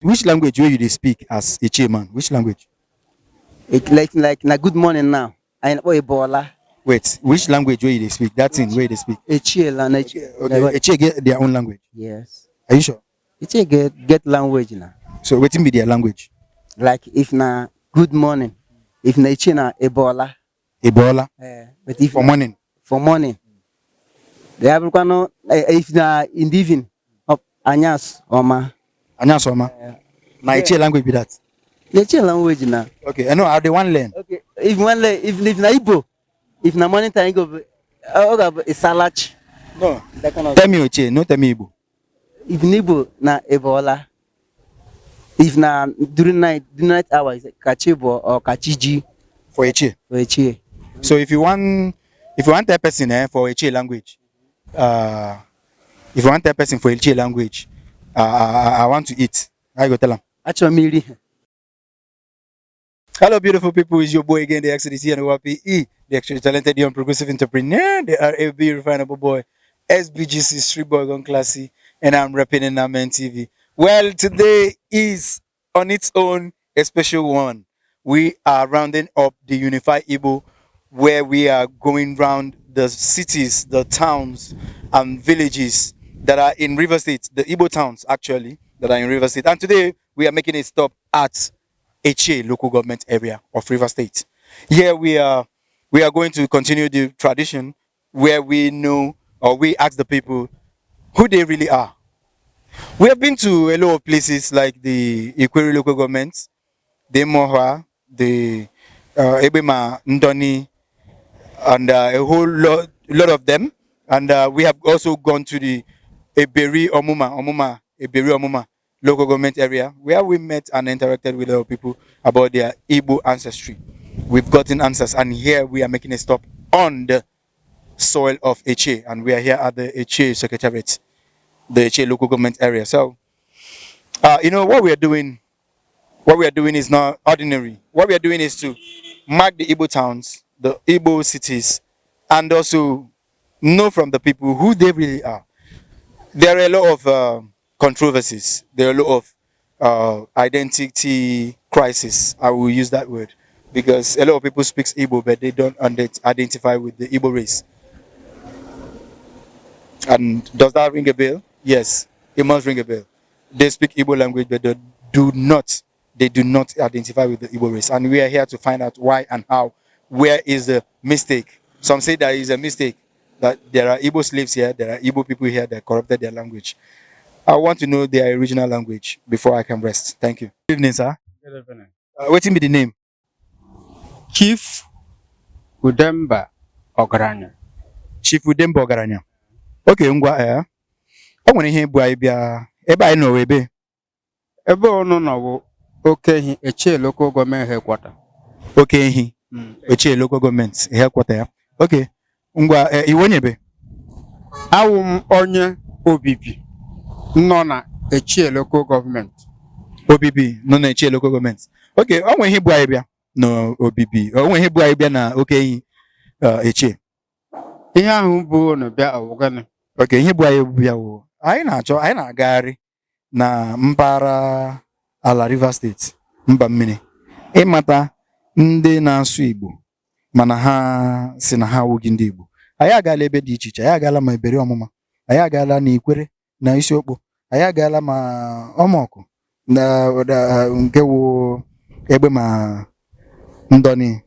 Which language where you they speak as a chairman? Which language? Like na good morning now. I know Ebola. Wait, which language where you they speak? That's in where they speak. Etche la na Okay, okay. Eche get their own language. yes. Are you sure? Etche get language now. So waiting be their language. Like if na good morning, if na Etche na Ebola. Ebola But if for na morning. for morning, the Africano if na in the evening, up anyas oma. Anya soma. Na Yeah. Eche language be that. Etche language now. Okay, I know how they want learn. Okay. If na Igbo, if na morning time go, a salach. No. That kind of. Tell me Eche, no tell me Igbo. If Igbo na Ebola. If na during night hours, kachibo or kachiji For Eche. or echi. So if you want that person for Eche language, if you want that person for Eche language, I want to eat. I go tell them. Actually, miri. Hello, beautiful people. It's your boy again, the XDC and OPE, the extremely talented young progressive entrepreneur. They are a very refinable boy, SBGC Street Boy Gone Classy, and I'm repping in Namen TV. Well, today is on its own a special one. We are rounding up the Unified Igbo, where we are going round the cities, the towns, and villages that are in River State, the Igbo towns actually that are in River State. And today we are making a stop at Etche local government area of River State. Here we are going to continue the tradition where we know or we ask the people who they really are. We have been to a lot of places like the Ikweri local government, the Mohwa, the Ebema Ndoni, and a whole lot of them. And we have also gone to the Eberi Omuma local government area where we met and interacted with our people about their Igbo ancestry. We've gotten answers, and here we are making a stop on the soil of Etche, and we are here at the Etche Secretariat, the Etche local government area. So, you know what we are doing. What we are doing is not ordinary. What we are doing is to mark the Igbo towns, the Igbo cities, and also know from the people who they really are. There are a lot of controversies. There are a lot of identity crisis. I will use that word because a lot of people speak Igbo, but they don't identify with the Igbo race. And does that ring a bell? Yes, it must ring a bell. They speak Igbo language, but they do not identify with the Igbo race. And we are here to find out why and how. Where is the mistake? Some say there is a mistake, that there are Igbo slaves here, there are Igbo people here that corrupted their language. I want to know their original language before I can rest. Thank you. Good evening, sir. Good evening. What's be the name? Chief Udemba Ogranya. Chief Udemba Ogaranya. Okay, ngwa o nwere ihe bụ anyị bịa ebe anyị nọ ebe. Ebe ọnụ nọwụ Okehi Etche local government headquarter. Oke ehi. Etche local government headquarter ya. Okay. Ngwa iwe onye ebe? Awụ m onye obibi nọ na Etche local government. Obibi nọ na Etche local government. Okay, o nwere ihe bụ anyị bịa na obibi. O nwere ihe bụ anyị bịa na oke ehi Etche. Ihe ahụ bụ na bịa ọwụgana. Okay, ihe bụ anyị bịa wụ anyị na-agagharị na mpaghara ala River State, mba mmiri, ịmata ndị na-asụ Igbo mana ha si na ha awụghị ndị Igbo. Anyị agaala ebe dị iche iche. Anyị agaala ma Eberi Ọmụma, anyị agaala na Ikwere na Isiokpo, anyị agaala ma Ọmọkụ na nke wụ egbe ma Ndoni,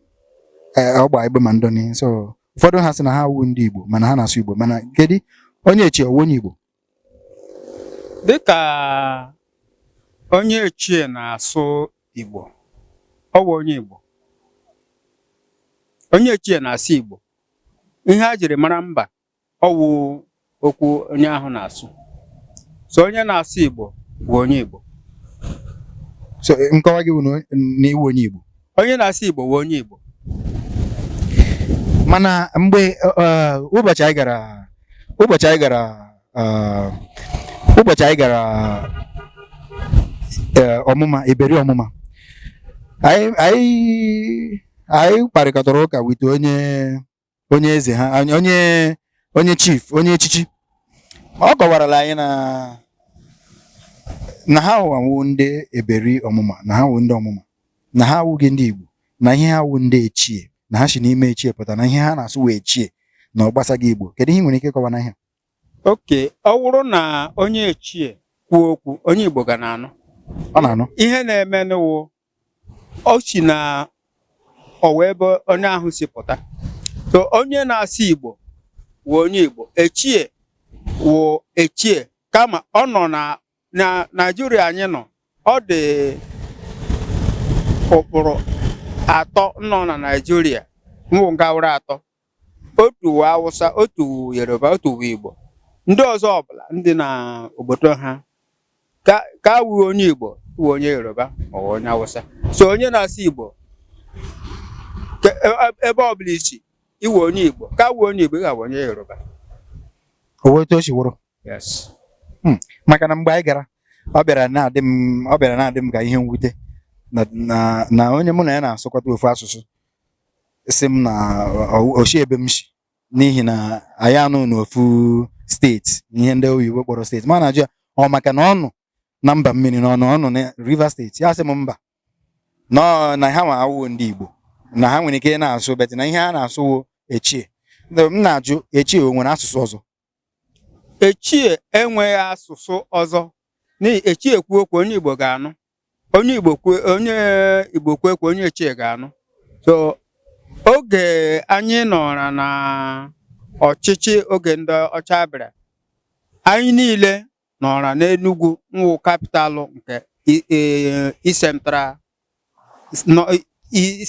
ọgba egbe ma Ndoni. So ụfọdụ ha si na ha awụ ndị Igbo mana ha na-asụ Igbo. Mana kedu onye Etche ọwụ onye Igbo? Dịka onye Etche na-asụ Igbo, ọ bụ onye Igbo. Onye Etche na-asụ Igbo. Ihe a jiri mara mba ọ wụ okwu onye ahụ na-asụ. So onye na-asụ Igbo bụ onye Igbo. So nkọwa gị bụ na iwu onye Igbo. Onye na-asụ Igbo bụ onye Igbo. Mana mgbe ụbọchị anyị gara ọmụma Eberi Ọmụma, anyị kparịkọtara ụka wit onye eze ha, onye chief, onye echichi. Ọ kọwarala anyị na na ha wụ ndị eberi ọmụma na ha wụ ndị ọmụma na ha awụghị ndị Igbo na ihe ha wụ ndị echie na ha si n'ime echie pụta na ihe ha na-asụ wee echie na ọ gbasaghị Igbo kedu ihe nwere ike ịkọwa na ihe oke ọ bụrụ na onye echie kwuo okwu onye Igbo ga na-anụ ọ na-anụ ihe na-eme n'ụwa o si na ọwa ebe onye ahụ si pụta so onye na-asụ Igbo wụ onye Igbo echie wụ echie kama ọ nọ na Naijiria anyị nọ ọ dị ụkpụrụ atọ nọ na Naijiria ngawụrụ atọ otu wụ Awụsa otu wụ Yoruba otu wụ Igbo ndị ọzọ ọbụla ndị na obodo ha ka wụ onye Igbo wụ onye Yoruba ma ọ wụ onye Awụsa so onye na-asụ Igbo ebe ọbụla isi iwe onye Igbo ka wụ onye Igbo ị ga-abụ onye Yoruba o wee etu o si wụrụ yes maka na mgbe anyị gara ọ bịara na-adị m ka ihe mwute na onye mụ na ya na-asụkọta ofu asụsụ si m na oshi ebe m si n'ihi na anyị anụ n'ofu steeti ihe ndị oyibo kpọrọ steeti ma na-ajụ ya ọ maka na ọnụ na mba mmiri na ọnụ na Rivers steeti ya sị m mba na ha nwa awụwo ndị Igbo na ha nwere ike na-asụ beti na ihe ha na-asụwo echie m na-ajụ echie o nwere asụsụ ọzọ echie enweghị asụsụ ọzọ n'ihi echie kwuo okwu onye Igbo ga-anụ onye Igbo kwe okwu onye echie ga-anụ so oge anyị nọra na ọchịchị oge ndị ọcha bịara anyị niile nọra n'Enugu nwụ kapitalụ nke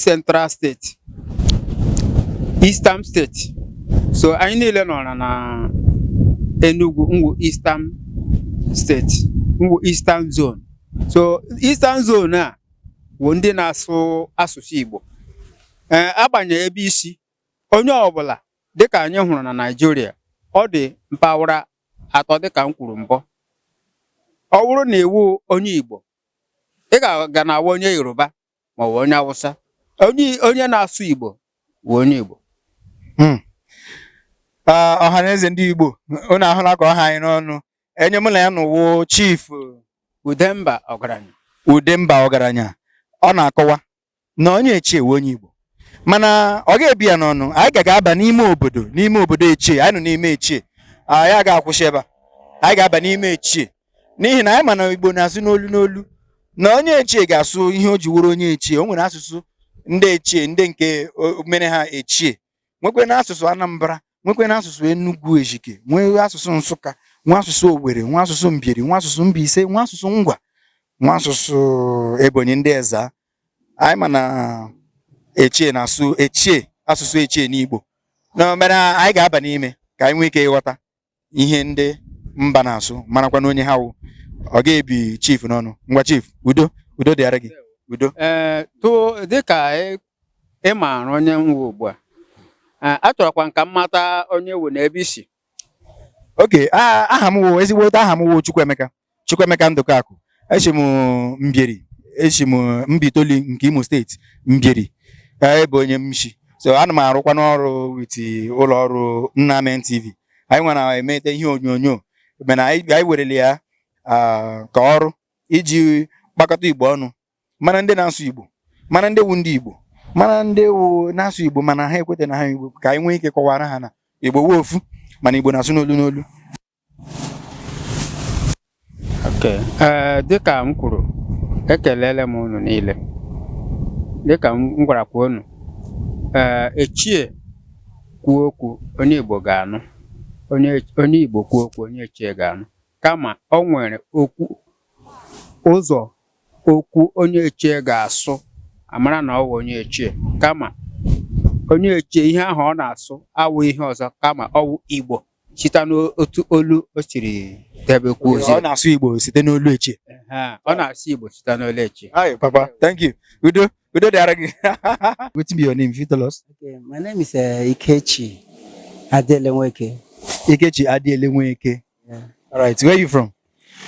Central steeti Eastern steeti so anyị niile nọra na Enugu nwụ Eastern steeti nwụ Eastern zone so Eastern zone a bụ ndị na-asụ asụsụ Igbo agbanyeghị ebe isi onye ọbụla dịka anyị hụrụ na Naijiria ọ dị mpaghara atọ dịka m kwuru mbụ ọ bụrụ na iwu onye Igbo ị ga na-awụ onye Yoruba ma ọ bụ onye Awụsa onye na-asụ Igbo bụ onye Igbo ọha na eze ndị Igbo unu ahụla ka ọha anyị n'ọnụ enye mụ na ya n'ụwụ Chief Udemba Ọgaranya ọ na-akọwa na onye echie wụ onye Igbo mana ọ ga-ebi ya n'ọnụ anyị ga-aba n'ime obodo echie anyị nọ n'ime echie anyị ga-akwụsị ebe anyị ga-aba n'ime echie n'ihi na anyị ma na Igbo na-asụ n'olu na onye echie ga-asụ ihe o ji wụrụ onye echie o nwere asụsụ ndị echie ndị nke mere ha echie nwekwe na asụsụ Anambra nwekwe na asụsụ Enugu Ezike nwee asụsụ Nsụka nwa asụsụ Owerri nwa asụsụ Mbieri nwa asụsụ Mbaise nwa asụsụ Ngwa nwa asụsụ Ebonyi ndị Eza anyị ma na echie na-asụ asụsụ echie n'Igbo na mere anyị ga-aba n'ime ka anyị nwee ike ịghọta ihe ndị mba na-asụ marakwa na onye ha wụ ọ ga-ebi Chief n'ọnụ ngwa Chief udo dịara gị udo dịka ị maara onye nwe ugbu a achọrọkwa nka mmata onye wu na ebe isi oke aha m wụ ezigbo aha m wụ Chukwuemeka Ndụkakụ echi m Mbieri echi m Mbitoli nke Imo steeti Mbieri ebe onye m si so ana m arụkwa n'ọrụ witi ụlọ ọrụ Nnamen TV anyị nwere emete ihe onyonyo mana anyị werele ya ka ọrụ iji kpakọta Igbo ọnụ mana ndị na-asụ Igbo mana ndị wu ndị Igbo mana ndị wu na-asụ Igbo mana ha ekweta na ha Igbo ka anyị nwee ike kọwara ha na Igbo wu ofu mana Igbo na-asụ n'olu dịka m kwuru ekelele m unu niile dịka m gwarakwa unu echie kwuo okwu onye Igbo ga-anụ onye Igbo kwuo okwu onye echie ga-anụ kama ọ nwere ụzọ okwu onye echie ga-asụ amara na ọ bụ onye echie kama onye echie ihe ahụ ọ na-asụ awụ ihe ọzọ kama ọ bụ Igbo site n'otu olu o siri debekwa ozi ọ na-asụ Igbo site n'olu echie ọ na-asụ Igbo site n'olu echie. Hi Papa, thank you. Udo dịara gị. Wetin be your name if you tell us? Okay, my name is Ikechi Adelenweke. Ikechi Adelenweke. Yeah. All right, where are you from?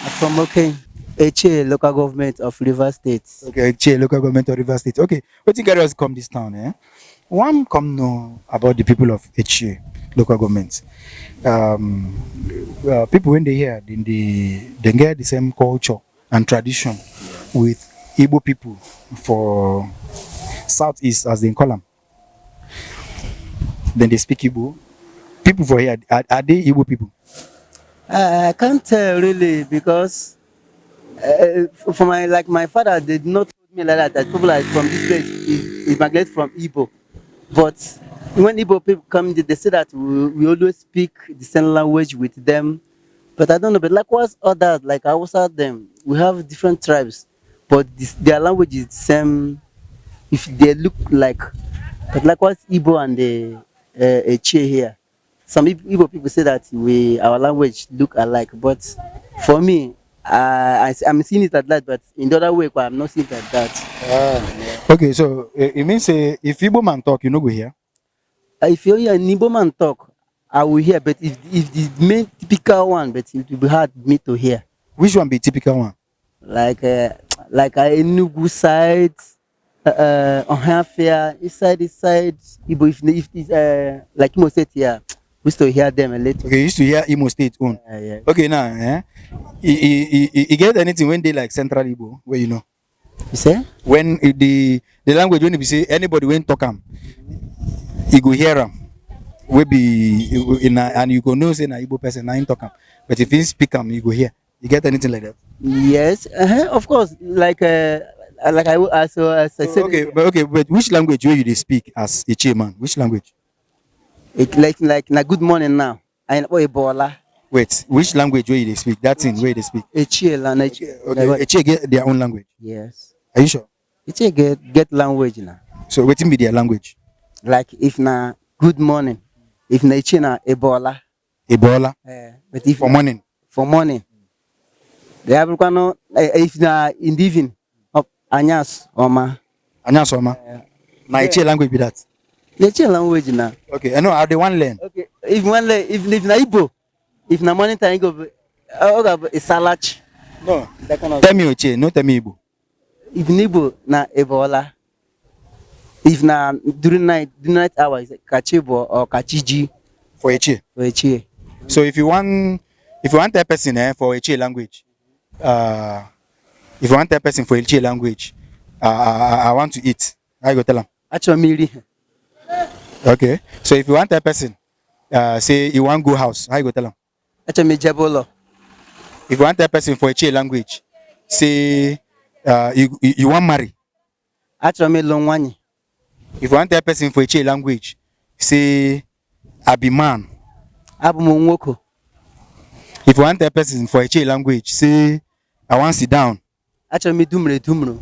I'm from Etche local government of Rivers State. Okay, Etche local government of Rivers State. Okay, wetin carry us come this town, eh? One come know about the people of Etche local government. People when they hear, they get the same culture and tradition with Igbo people for Southeast, as they call them. Then they speak Igbo. People for here, are they Igbo people? I can't tell really because for my father did not told me like that people are from this place is migrate from Igbo. But when Igbo people come, they say that we always speak the same language with them. But I don't know. But likewise, others like Hausa, them we have different tribes, but their language is the same. If they look like, but likewise Igbo and the Etche here. Some Igbo people say that our language look alike, but for me, I'm seeing it like that. But in the other way, I'm not seeing it like that. Okay, so it means if Igbo man talk, you know go here. If you hear an Igbo man talk, I will hear. But if the main typical one, but it will be hard me to hear. Which one be typical one? Like Enugu side, Ohafia, this side, Igbo. If like Imo State here, we still hear them a little. Okay, you used to hear Imo State own. Yeah. Okay, now, you get anything when they like Central Igbo, where you know? You say? When the language when you say anybody when talk am, you go hear am. We be and you go know say na Igbo person na him talk am. But if he speak am, you go hear. You get anything like that? Yes, of course. Like I said. Okay, but which language where you they speak as a chairman? Which language? Like na good morning now. I know Ebola. Wait, which language where you they speak? That thing where they speak. Etche and Okay, Etche get their own language. Yes. Are you sure? Etche get language now. So waiting be their language. Like if na good morning, if na Etche na Ebola. Ebola. But if For morning. For morning. The Africano if na in the evening up Anyas Oma. Anyas Oma. Na Etche language be that. Etche language now. Okay, I know how they want learn. Okay. If na Igbo, if na morning time go a salach. No. That kind of Tell me Etche, no tell me Igbo. if Igbo na Ebola. If na during night hours Kachebo or Kachiji For Etche. for Etche. So if you want that person for Etche language, if you want that person for Etche language, I want to eat. I go tell them. Actually, Okay. So if you want that person, say you want go house, I go tell them. actually Jabolo. If you want that person for Etche language, say you want marry. Actually Longwani. If you want that person for Etche language, say I be man. Abu Mwoko. If you want that person for Etche language, say I want sit down. Actually Dumro.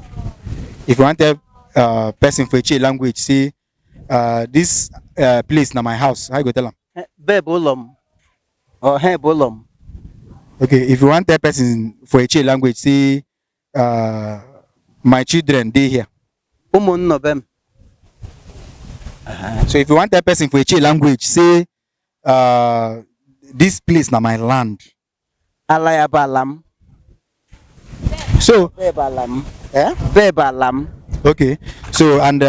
If you want that person for Etche language, say this place na my house, I go tell them. Bebolom. Or Hebolom. Okay, if you want that person for Etche language, say my children they here. Umon Nobem. So if you want that person for Etche language, say this place na my land. Alayabalam. So Bebalam. eh? Bebalam. Okay. So and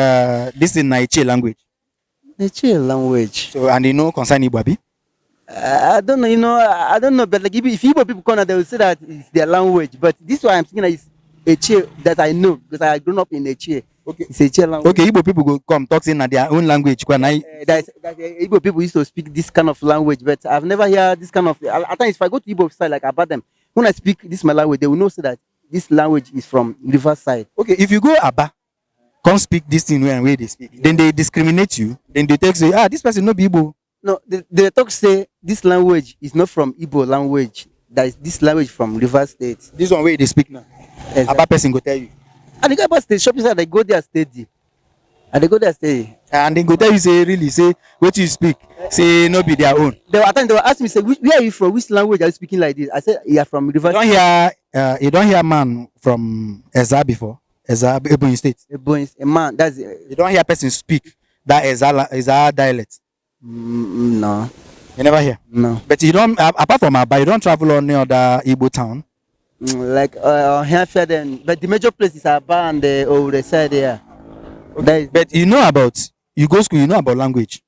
this is na Etche language. Etche language. So and you know concern Igbo. I don't know, I don't know, but like if Igbo people come, they will say that it's their language. But this one I'm thinking is Etche that I know because I grown up in Etche. Okay. It's Etche language. Okay, Igbo people go come talk in their own language. That Igbo people used to speak this kind of language, but I've never heard this kind of. At times, if I go to Igbo side, like about them, when I speak this my language, they will know say that this language is from Riverside. Okay, if you go Aba, come speak this thing where they speak, then they discriminate you. Then they take say, this person no be Igbo. No, the talk say this language is not from Igbo language. That is this language from River State. This one where they speak now. Exactly. Aba person go tell you. And the guy about the shop inside, they go there steady. And they go there steady. And then go tell you say really say what you speak. Say no be their own. They were asking me, say, where are you from? Which language are you speaking like this? I said, you are from River State. You don't hear man from Eza before. Eza Ebonyi State. A man, that's You don't hear person speak that Eza dialect. no. You never hear. No. But you don't apart from Aba, you don't travel on any other Igbo town. Like here then, but the major place is Aba and the side there. Okay. But you know about you go school, you know about language.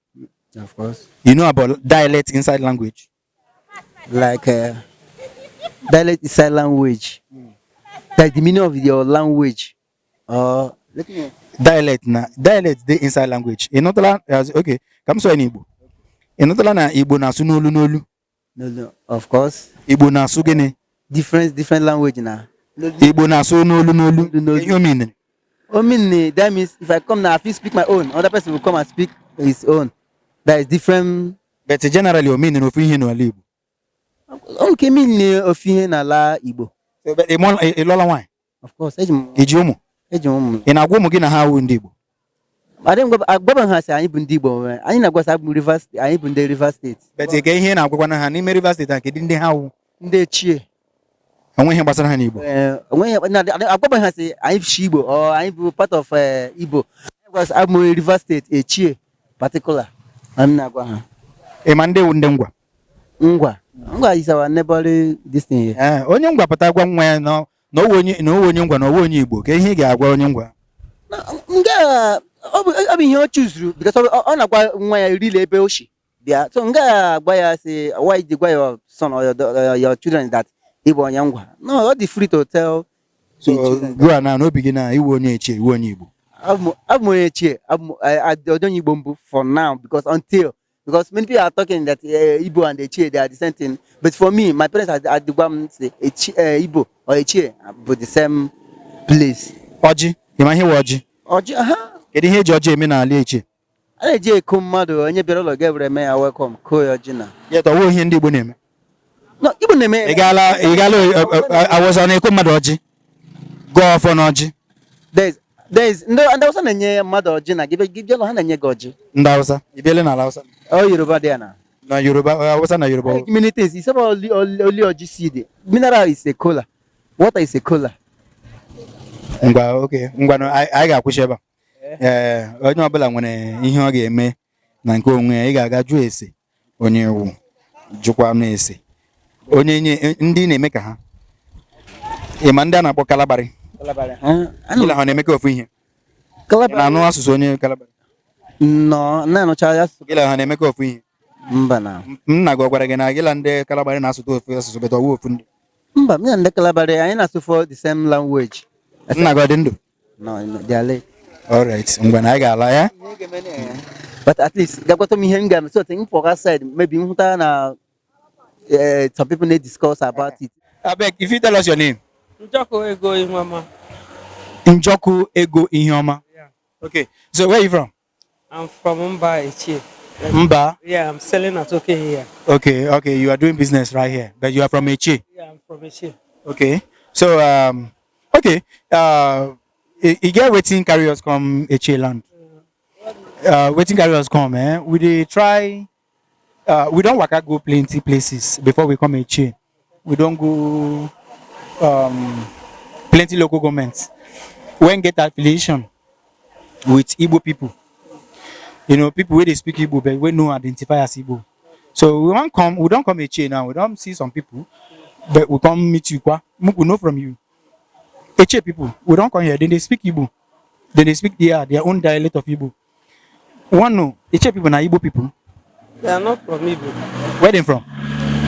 Of course. You know about dialect inside language. Like dialect is a language. That's the meaning of your language. Let me. Dialect na dialect the inside language. Inotala okay. Come so in Igbo. Inotala na Igbo na asu n'olu n'olu. No, no, of course. Igbo na asu gini. Different language now. Igbo na asu n'olu n'olu. No, no. You mean? I mean, that means if I come now, if you speak my own, other person will come and speak his own. That is different. But generally, you mean of ihe no Igbo. Okay, mean of here na la Igbo. So but a lola wine. Of course, Ejiumu. In agwo gị na ha wu ndị Igbo. I don't go. I go and say I even Igbo. I na go say Rivers. I even the River State. But ege ihe na agwagwa na ha n'ime River State a kedụ ndị ha wu. Ndị Etche. Onwe ihe gbasara ha n'Igbo. When I go and say I Igbo or I part of Igbo. Because I'm River State Etche particular. I'm not going. Ma ndị wu ndị ngwa. Ngwa is our neighboring this thing here. Onye ngwa pụta gwa nwa ya na onye ngwa na onye Igbo ka ihe ga-agwa onye ngwa. Nga I mean you choose because on agwa nwa ya really ebe oshi. Bia so nga agwa ya say why you gwa your son or your children that Igbo onye ngwa. No, all the free to tell. So go na no begin na iwu onye Etche iwu onye Igbo. I'm Etche. I don't Igbo for now because many people are talking that Igbo and Etche they are the same thing. But for me, my parents are the one say Igbo or Etche but the same place. Ọjị, ị ma ihe wụ ọjị? Ọjị, Kedu ihe eji ọjị eme n'ala Etche? A na-eji eko mmadụ onye bịara ụlọ ga-ewere mee ya welcome koo ya ọjị na. Ya tọwa ihe ndị Igbo na-eme. No, Igbo na-eme. Ị gaala awụsa na-eko mmadụ ọjị. Gọọ ọfọ n'ọjị. There's ndị Hausa na-enye mmadụ ọjị na gị ha na-enye gị ọjị. Ndị Hausa, ị bịala n'ala Hausa? Yoruba dị ya na. Na Yoruba, Hausa na Yoruba. Many things. It's about only ọjị seed. Mineral is a cola. Water is a cola. Ngwa okay, ngwa no anyị ga-akwụsị ebe a. Onye ọbụla nwere ihe ọ ga-eme na nke onwe ya, ị ga-aga jụọ ese onye iwu jụkwa na ese onye nye ndị na-eme ka ha ịma ndị a na-akpọ kalabari ịla ha na-eme ka ofu ihe na-anụ asụsụ onye kalabari no na-anụcha ya ịla ha na-eme ka ofu ihe mba na nna gị ọ gwara gị na gịla ndị kalabari na-asụta ofu asụsụ beta ọwụ ofu ndị mba m na ndị kalabari anyị na-asụ for the same language. nna gị ọ dị ndụ? No, they are late. All right, ngwa na anyị ga-ala ya. But at least gagwato m ihe m ga-eme so think for that side maybe nhụta na some people need discuss about it. Abeg, if you tell us your name. Njoku Ego Ihuoma. Njoku Ego Ihuoma. Yeah. Okay, so where are you from? I'm from Mba Etche. Mba. Yeah, I'm selling at okay here. Okay, you are doing business right here, but you are from Etche. Yeah, I'm from Etche. Okay, so okay, you get waiting carriers come Etche land. Waiting carriers come, we dey try. We don't work go plenty places before we come Etche. We don't go plenty local governments. When get affiliation with Igbo people, you know, people where they speak Igbo, but we no identify as Igbo. So we don't come Etche now. We don't see some people, but we come meet you. We know from you. Etche people, we don't come here. Then they speak Igbo. Then they speak their own dialect of Igbo. One no, Etche people na Igbo people. They are not from Igbo. Where they from?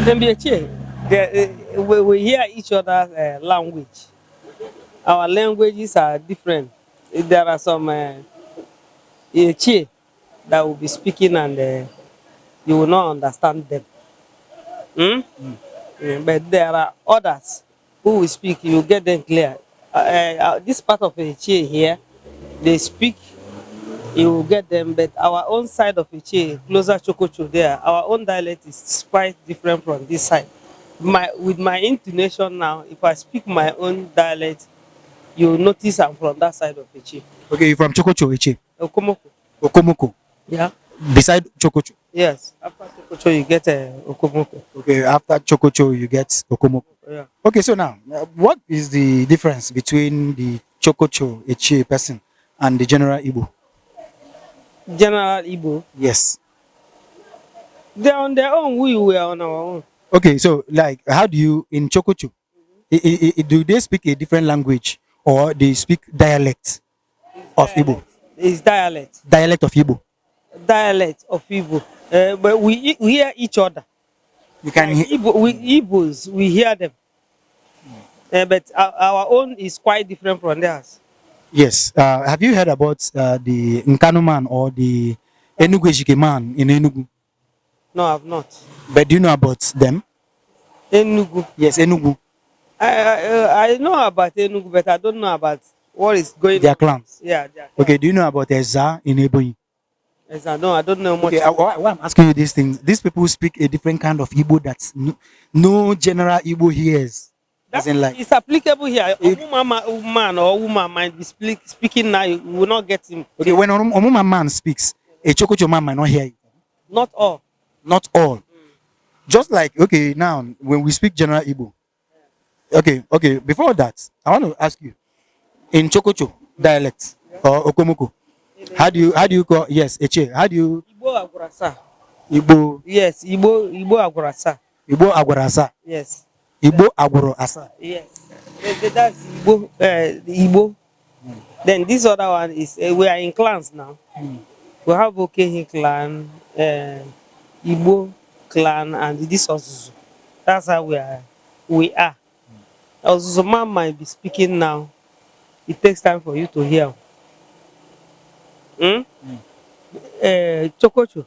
Then be Etche. We hear each other's language. Our languages are different. There are some Etche that will be speaking and you will not understand them. But there are others who will speak, you will get them clear. This part of Etche here, they speak, you will get them, but our own side of Etche, closer Chokocho there, our own dialect is quite different from this side. With my intonation now, if I speak my own dialect, you will notice I'm from that side of Etche. Okay, you're from Chokocho, Etche. Okomoko. Okomoko. Yeah. Beside Chokocho. Yes. After Chokocho, you get Okomoko. Okay, after Chokocho, you get Okomoko. Yeah. Okay, so now, what is the difference between the Chokocho Etche person and the general Igbo? General Igbo. Yes. They're on their own, we were on our own. Okay, so like, how do you, in Chokocho, do they speak a different language or they speak dialect of Igbo? It's dialect. Dialect of Igbo. Dialect of Igbo. But we hear each other. You can Like hear. Igbos, we hear them. But our own is quite different from theirs. Yes. Have you heard about the Nkanu man or the Enugu Ejike man in Enugu? No, I've not. But do you know about them? Enugu. Yes, Enugu. I know about Enugu, but I don't know about what is going Their on. clans. Yeah, their Okay, clan. do you know about Eza in Ebonyi? Yes, I don't know much. Okay, why I'm asking you these things, these people speak a different kind of Igbo that no general Igbo hears. As That in like, is applicable here. A it, man or woman might be speaking now, you will not get him. okay, when Omuma man speaks, a Chokocho man might not hear it. Not all. Not all. Just like, okay, now, when we speak general Igbo, okay, before that, I want to ask you, in Chokocho dialect or Okomoko, how do you call, yes, Etche, how do you, Igbo Agurasa. Igbo, Yes, Igbo Agurasa. Igbo Agwarasa, Yes. Igbo Agwaro Asa. Yes. That's Igbo. The Igbo. Then this other one is we are in clans now. We have Okehi clan, Igbo clan, and this Ozuzu. That's how we are. Ozuzu man might be speaking now. It takes time for you to hear. Hmm? Chokocho.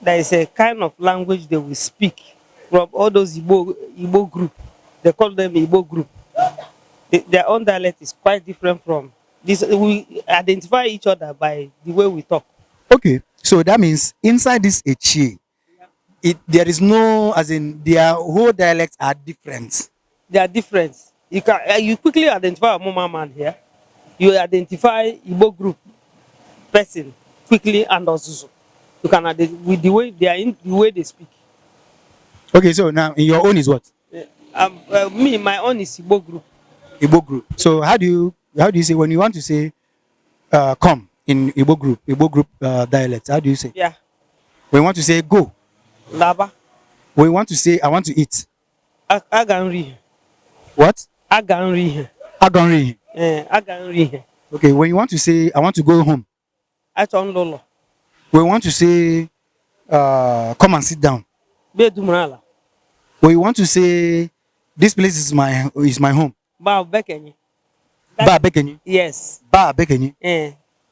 There is a kind of language they will speak from all those Igbo group. They call them Igbo group. Their own dialect is quite different from this. We identify each other by the way we talk. Okay, so that means inside this Etche, there is no, as in their whole dialects are different. They are different. You quickly identify a Moma man here. You identify Igbo group person quickly and Ozuzu. You can with the way they are in the way they speak. Okay, so now in your own is what? Me, my own is Igbo group. Igbo group. So how do you say when you want to say come in Igbo group dialect? How do you say? Yeah. When you want to say go, Laba. when you want to say I want to eat, Aganri. what? Aganri. Agonri. Aganri. Okay, when you want to say I want to go home, Achon Lolo. when you want to say come and sit down, Bedumrala. when you want to say this place is my home, Ba Bekenyi. ba bekenyi, Yes. ba bekenyi.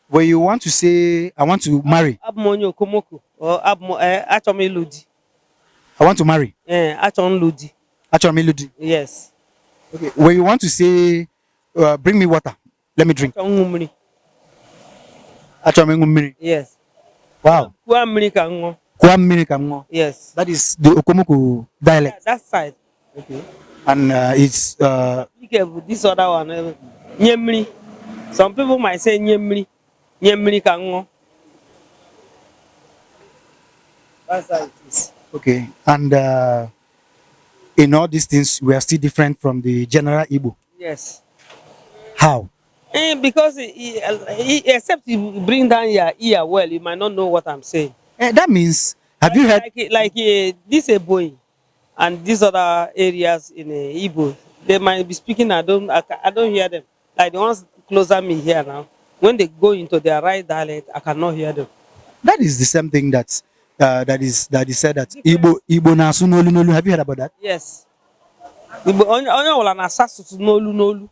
When you want to say I want to marry, Abmonyo Komoko or Achom Eludi. I want to marry, Achon Ludi. actually melody. Yes. Okay, when you want to say bring me water, let me drink. Achon Humri. Actually, mmiri. Yes. Wow. Kwa America ngo. Kwa mmiri ka mmụọ. Yes. That is the Okomoko dialect. That side. Okay. And it's This other one. Nyemri. Some people might say Nyemri. Nyemri ka ngo. That's how it is. okay. And in all these things, we are still different from the general Igbo. Yes. How? Because except you bring down your ear well, you might not know what I'm saying. That means, have you heard? This a boy and these other areas in Igbo, they might be speaking. I don't hear them. Like the ones closer me here now, when they go into their right dialect, I cannot hear them. That is the same thing that is said that Igbo na asu n'olu n'olu. Have you heard about that? Yes. Igbo onye wala na asasusu n'olu n'olu.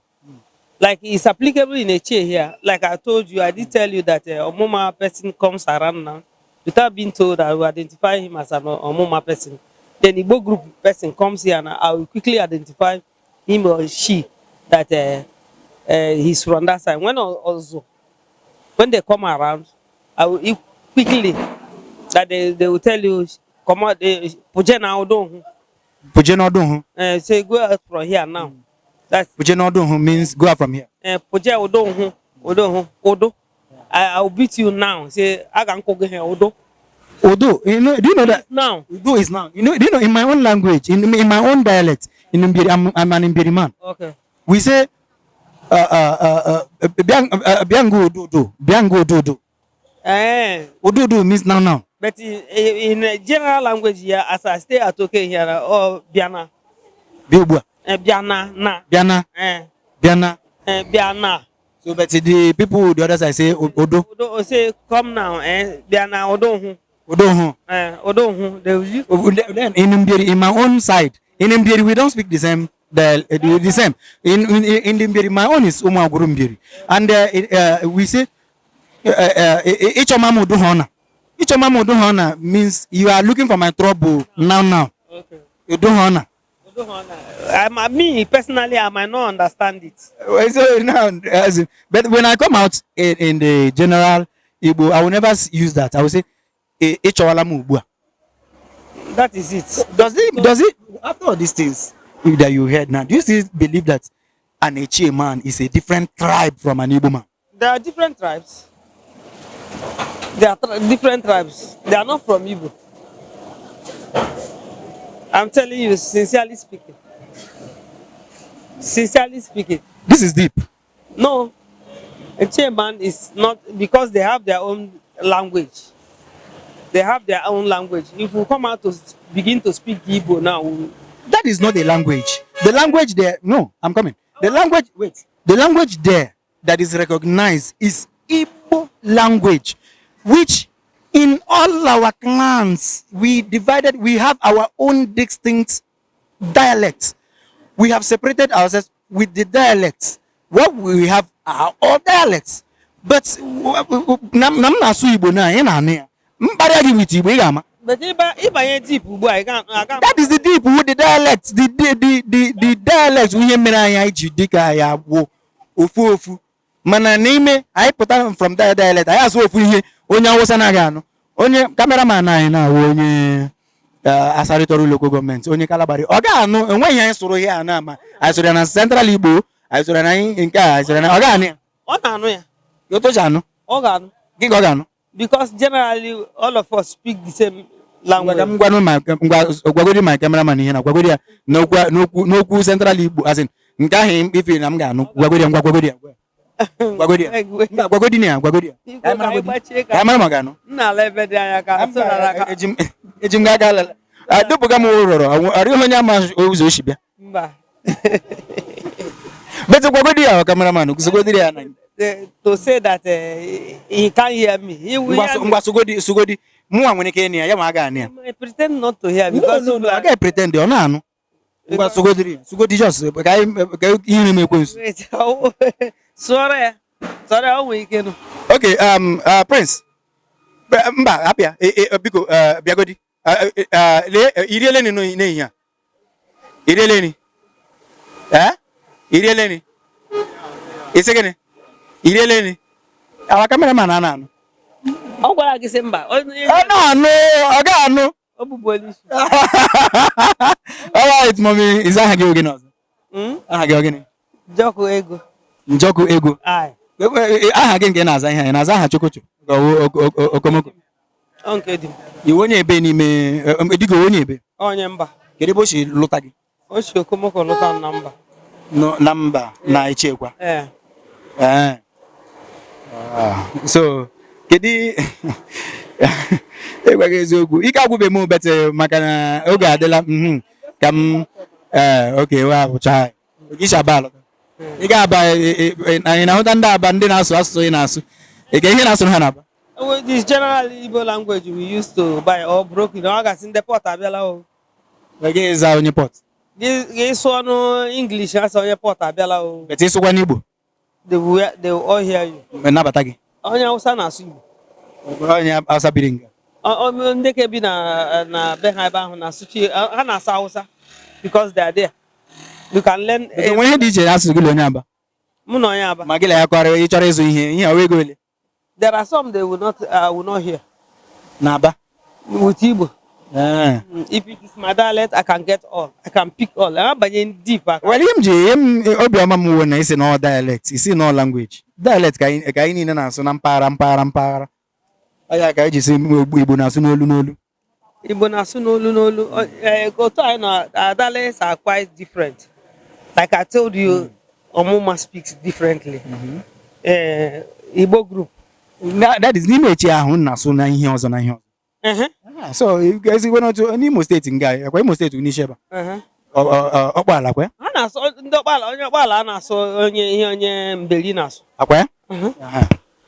Like it's applicable in Etche here. Like I told you, I did tell you that Omoma person comes around now without being told I will identify him as an Omoma person. Then Igbo group person comes here and I will quickly identify him or she that he's from that side. When they come around, I will quickly that they will tell you come out Pujena Odon. Pujeno Odonhu. Say go out from here now. That's Pujeno Odonhu means go out from here. Poje Odo. I will beat you now. Say I can go here Odo. Odo, do you know that Now. Odo is now? Do you know in my own language, in my own dialect, in Mbiri, I'm an Mbiri man. Okay. We say Biango Ododo, Biango Ododo. Ododo means now. But in general language here, as I stay at okay here, or Biana. Biobua. Biana na. Biana. Biana. Biana. So but the people the others I say Odo. Odo say come now, Biana Odo. Odohu. Odo. They will use. Then in Mbiri, in my own side, in Mbiri we don't speak the same the same. In the Mbiri, my own is Umaguru Mbiri. And we say, each of Mamu do honor. Each of Mamu do honor means you are looking for my trouble now. Okay. You do honor. Me personally, I might not understand it. So now, but when I come out in the general Igbo, I will never use that. I will say, each of Alamu. That is it. Does it, after all these things that you heard now, do you still believe that an Etche man is a different tribe from an Igbo man? There are different tribes. There are different tribes. They are not from Igbo. I'm telling you, sincerely speaking. Sincerely speaking. This is deep. No. Etche man is not, because they have their own language. They have their own language. If we come out to begin to speak Igbo now, That is not a language. The language there, no, I'm coming. The language, wait. The language there that is recognized is Igbo language, which in all our clans, we have our own distinct dialects. We have separated ourselves with the dialects. What we have are all dialects. But but if I ain't deep, I can't. that is the deep with the dialects. The dialects we hear ofu. Mana name I put on from that dialect. I ask ofu here. Onya wosanagano. Onye cameraman na onye Asaritoru local government. Onye Kalabari. Oga no. When you soro here na ma. I soro na Central Igbo. I soro na Inka. I soro na Oga ni. Oga no ya. You to jano. Oga no. King Oga no. Because generally all of us speak the same language. Gwagodi my cameraman here na gwagodi no ku Central Igbo as in nka him if you am ga no gwagodi ni gwagodi camera magano Na lebe dị anya ka so na aka. Ejim ga gala adupuga mu roro ari honya ma ozo oshibia Mba. but gwagodi ya cameraman gwagodi ya na To say that he can't hear me. He will hear me. sugodi mu anwene ke ni ya ma ga ni I pretend not to hear because no I can't pretend o na anu sugodi just ka ihe me kwensu. wait. Sorry. Sorry, how we can. Okay, Prince. Mba, apia. Biko, biagodi. Iriele ni no ne ya. Iriele ni. Iriele ni. Isegene. Iriele ni. Our cameraman ana. O gwara gị sị mba. No, aga no. O bụ police. All right, mommy. Is that again again? Aha gị ogene. Joko ego. Njoku ego. Ai. Aha gị nke na-aza ihe na-aza aha chokocho. Okomoko. Onke di. Iwe onye ebe n'ime edigo onye ebe. Onye mba. Kedu ebe o si lụta gị? O si okomoko lụta na mba. No, na mba na Echekwa. So, kedu egwa gị eziokwu ike agwụbe m bete maka na oge adịla ka m okay wa bụcha gị shabal ị ga-aba anyị na-ahụta ndị aba ndị na-asụ asụsụ ị na-asụ ike ihe na-asụrụ ha na-aba. This generally Igbo language we used to buy or broken. Ọ gasị ndị port abịala o. Gị za onye port. Gị sụọ ọnụ English asị onye port abịala o. Bete ịsụkwa n'Igbo. They will all hear you. Nabata gị. Onye Hausa na-asụ Igbo. Onye Hausa biri nga. Ndị ke bi na be ha ebe ahụ na-asụchi ha na-asụ Hausa because they are there. You can learn. Onye dị iche asụsụ gị onye Aba. Mụ na onye Aba. Ma gị la ya kwara ị chọrọ ịzụ ihe o ego ole. There are some they will not hear. Na Aba. With Igbo. If it is my dialect, I can get all. I can pick all. I'm banying deep. Well, him obioma mu na isi no dialect, isi no language. Dialect ka anyị niile na-asụ na mpaghara. Aya ka eji si Igbo na-asụ n'olu. Igbo na-asụ n'olu. Otu anyị na dialects are quite different. Like I told you, Omuma speaks differently. Igbo group. That is n'ime echi ahụ na-asụ na ihe ọzọ na ihe ọzọ. So you guys went to Imo State nga akwa Imo State Unisheba. Ọkpala kwa? Ha na-asụ ndị ọkpala na-asụ onye mbeli na-asụ. Akwa?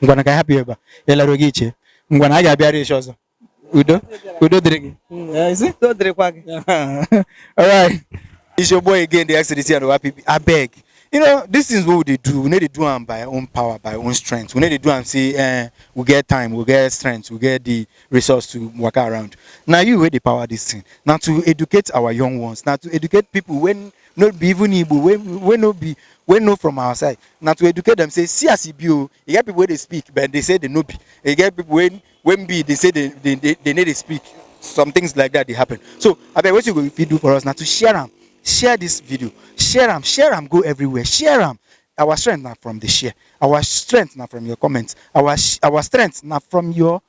Ngwana ka happy eba. Elaro gị iche. Ngwana a ga-abịara echi ọzọ. Udo dịrị gị. Udo dịrịkwa gị. All right. It's your boy again, the XDC and the YPP. I beg. You know, these things what they do, we need to do them by our own power, by our own strength. We need to do them say, we get time, we get strength, we get the resource to work around. Now you where the power this thing. Now to educate our young ones, now to educate people when not be even Igbo, when not be when no from our side. Now to educate them, say, see as you get people where they speak, but they say they no be. You get people when be they say they need to speak. Some things like that they happen. So I bet what you go if you do for us now to share them. Share this video, share them, go everywhere, share them. Our strength now from the share, our strength now from your comments, our strength now from your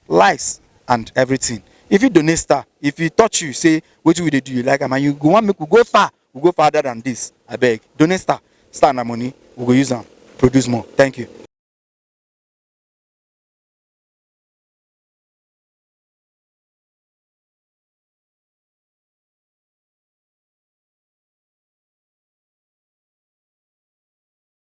likes and everything. If you donate star, if you touch you, say what will they do you like, and you go and make we go far, we go farther than this. I beg, donate star na money, we go use them, produce more. Thank you.